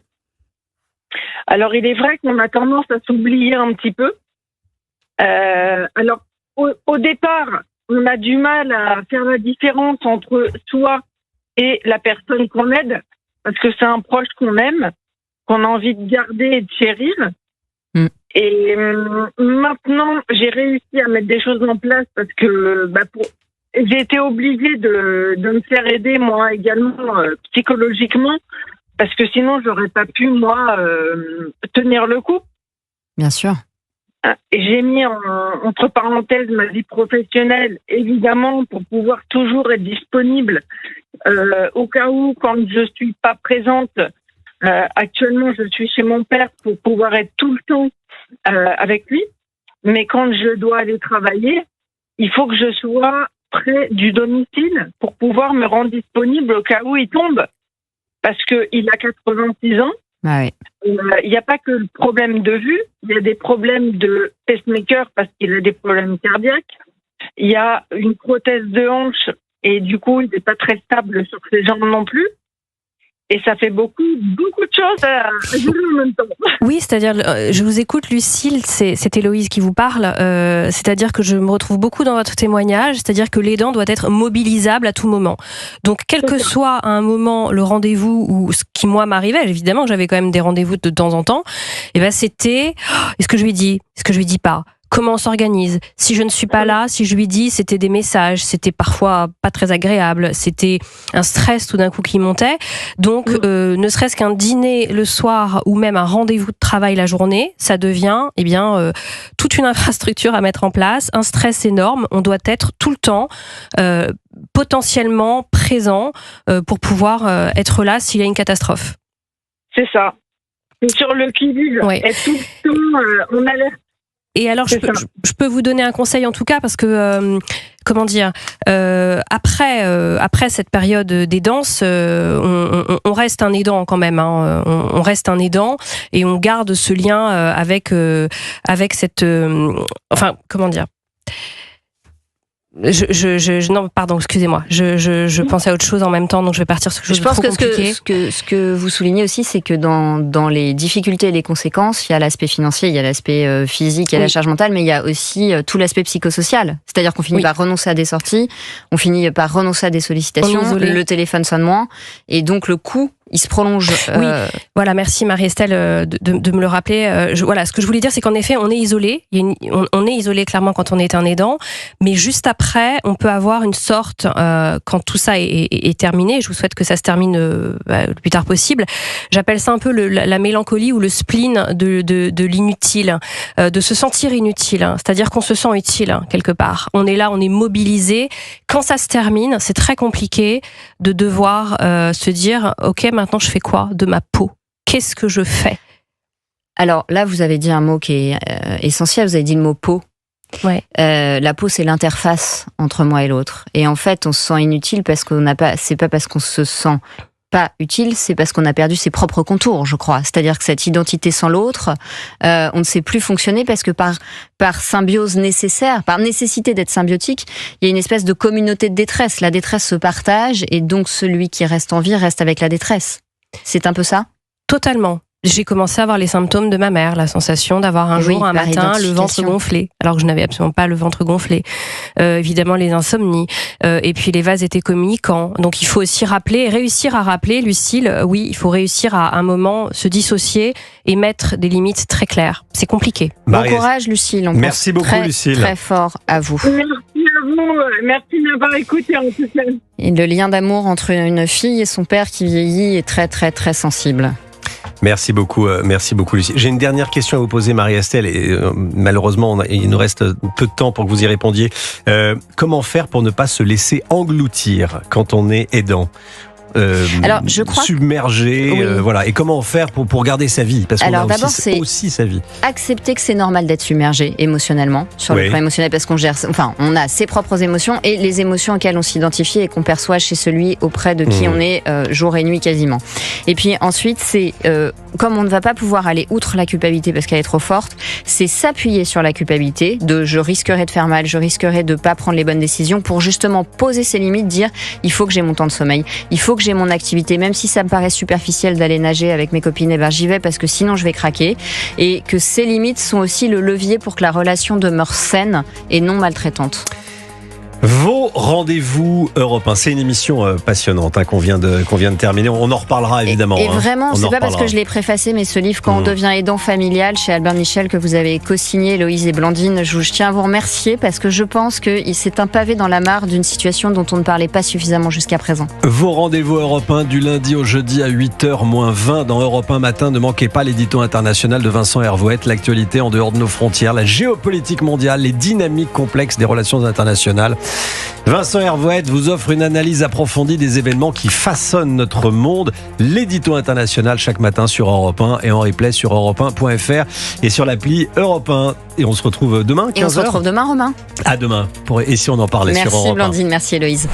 Alors, il est vrai qu'on a tendance à s'oublier un petit peu. Alors, au départ, on a du mal à faire la différence entre soi et la personne qu'on aide, parce que c'est un proche qu'on aime, qu'on a envie de garder et de chérir. Et maintenant, j'ai réussi à mettre des choses en place parce que j'ai été obligée de me faire aider, moi également, psychologiquement, parce que sinon, j'aurais pas pu, moi, tenir le coup. Bien sûr. J'ai mis entre parenthèses ma vie professionnelle, évidemment, pour pouvoir toujours être disponible au cas où, quand je suis pas présente. Actuellement, je suis chez mon père pour pouvoir être tout le temps avec lui. Mais quand je dois aller travailler, il faut que je sois près du domicile pour pouvoir me rendre disponible au cas où il tombe. Parce qu'il a 86 ans. Ah oui. Il n'y a pas que le problème de vue, il y a des problèmes de pacemaker parce qu'il a des problèmes cardiaques. Il y a une prothèse de hanche et du coup, il n'est pas très stable sur ses jambes non plus. Et ça fait beaucoup de choses à gérer en même temps. Oui, c'est-à-dire, je vous écoute, Lucille, c'est Héloïse qui vous parle. C'est-à-dire que je me retrouve beaucoup dans votre témoignage. C'est-à-dire que l'aidant doit être mobilisable à tout moment. Donc, quel que soit à un moment le rendez-vous ou ce qui moi m'arrivait, évidemment, j'avais quand même des rendez-vous de temps en temps. Et ben, c'était est-ce que je lui dis, est-ce que je lui dis pas. Comment on s'organise? Si je ne suis pas là, si je lui dis, c'était des messages, c'était parfois pas très agréable, c'était un stress tout d'un coup qui montait. Donc, ne serait-ce qu'un dîner le soir ou même un rendez-vous de travail la journée, ça devient toute une infrastructure à mettre en place, un stress énorme. On doit être tout le temps potentiellement présent pour pouvoir être là s'il y a une catastrophe. C'est ça. sur le qui-vive, Ouais. être tout le temps en alerte. Et alors, je peux vous donner un conseil en tout cas, parce que, après cette période d'aidance, on reste un aidant quand même. Hein, on reste un aidant et on garde ce lien avec cette... Non, pardon, excusez-moi. Je pensais à autre chose en même temps, donc je vais partir sur quelque chose de trop compliqué. Je pense que ce que vous soulignez aussi, c'est que dans les difficultés et les conséquences, il y a l'aspect financier, il y a l'aspect physique, il y a la charge mentale, mais il y a aussi tout l'aspect psychosocial. C'est-à-dire qu'on finit par renoncer à des sorties, on finit par renoncer à des sollicitations, le téléphone sonne moins, et donc le coût, il se prolonge. Oui, voilà, merci Marie-Estelle de me le rappeler. Ce que je voulais dire, c'est qu'en effet, on est isolé. On est isolé clairement quand on est un aidant, mais juste après, on peut avoir une sorte, quand tout ça est terminé, je vous souhaite que ça se termine le plus tard possible, j'appelle ça un peu la mélancolie ou le spleen de l'inutile, de se sentir inutile, c'est-à-dire qu'on se sent utile quelque part. On est là, on est mobilisé. Quand ça se termine, c'est très compliqué de devoir se dire, ok, maintenant je fais quoi de ma peau? Qu'est-ce que je fais? Alors là, vous avez dit un mot qui est essentiel, vous avez dit le mot peau. Ouais. La peau, c'est l'interface entre moi et l'autre. Et en fait, on se sent inutile parce qu'on n'a pas. C'est pas parce qu'on se sent pas utile, c'est parce qu'on a perdu ses propres contours, je crois. C'est-à-dire que cette identité sans l'autre, on ne sait plus fonctionner parce que par symbiose nécessaire, par nécessité d'être symbiotique, il y a une espèce de communauté de détresse. La détresse se partage et donc celui qui reste en vie reste avec la détresse. C'est un peu ça ? Totalement. J'ai commencé à avoir les symptômes de ma mère, la sensation d'avoir un matin, le ventre gonflé, alors que je n'avais absolument pas le ventre gonflé. Évidemment, les insomnies, et puis les vases étaient communicants. Donc il faut aussi réussir à rappeler, Lucille, oui, il faut réussir à un moment se dissocier et mettre des limites très claires. C'est compliqué. Bon courage, Lucille. Merci beaucoup, très, Lucille. Très fort à vous. Merci à vous. Merci de m'avoir écouté en tout cas. Et le lien d'amour entre une fille et son père qui vieillit est très, très, très sensible. Merci beaucoup, Lucie. J'ai une dernière question à vous poser, Marie-Estelle, et malheureusement, il nous reste peu de temps pour que vous y répondiez. Comment faire pour ne pas se laisser engloutir quand on est aidant ? Alors, je crois submergé, voilà. Et comment faire pour garder sa vie? Parce qu'on a aussi sa vie. Accepter que c'est normal d'être submergé émotionnellement, sur le plan émotionnel, parce qu'on gère, on a ses propres émotions et les émotions auxquelles on s'identifie et qu'on perçoit chez celui auprès de qui on est jour et nuit quasiment. Et puis ensuite, c'est comme on ne va pas pouvoir aller outre la culpabilité parce qu'elle est trop forte, c'est s'appuyer sur la culpabilité de je risquerais de faire mal, je risquerais de pas prendre les bonnes décisions pour justement poser ses limites, dire il faut que j'ai mon temps de sommeil, il faut que j'ai mon activité, même si ça me paraît superficiel d'aller nager avec mes copines, et j'y vais parce que sinon je vais craquer, et que ces limites sont aussi le levier pour que la relation demeure saine et non maltraitante. Vos rendez-vous Europe 1, c'est une émission passionnante qu'on vient de terminer. On en reparlera évidemment. Et vraiment, c'est pas parce que je l'ai préfacé, mais ce livre, Quand on devient aidant familial, chez Albin Michel, que vous avez co-signé, Loïse et Blandine, je tiens à vous remercier parce que je pense que c'est un pavé dans la mare d'une situation dont on ne parlait pas suffisamment jusqu'à présent. Vos rendez-vous Europe 1 du lundi au jeudi à 8h-20 dans Europe 1 matin. Ne manquez pas l'édito international de Vincent Hervouette, l'actualité en dehors de nos frontières, la géopolitique mondiale, les dynamiques complexes des relations internationales. Vincent Hervouette vous offre une analyse approfondie des événements qui façonnent notre monde. L'édito international chaque matin sur Europe 1 et en replay sur europe1.fr et sur l'appli Europe 1. Et on se retrouve demain, 15h. Et on se retrouve demain, Romain. À demain. Et si on en parlait sur Europe 1. Merci Blandine, merci Héloïse.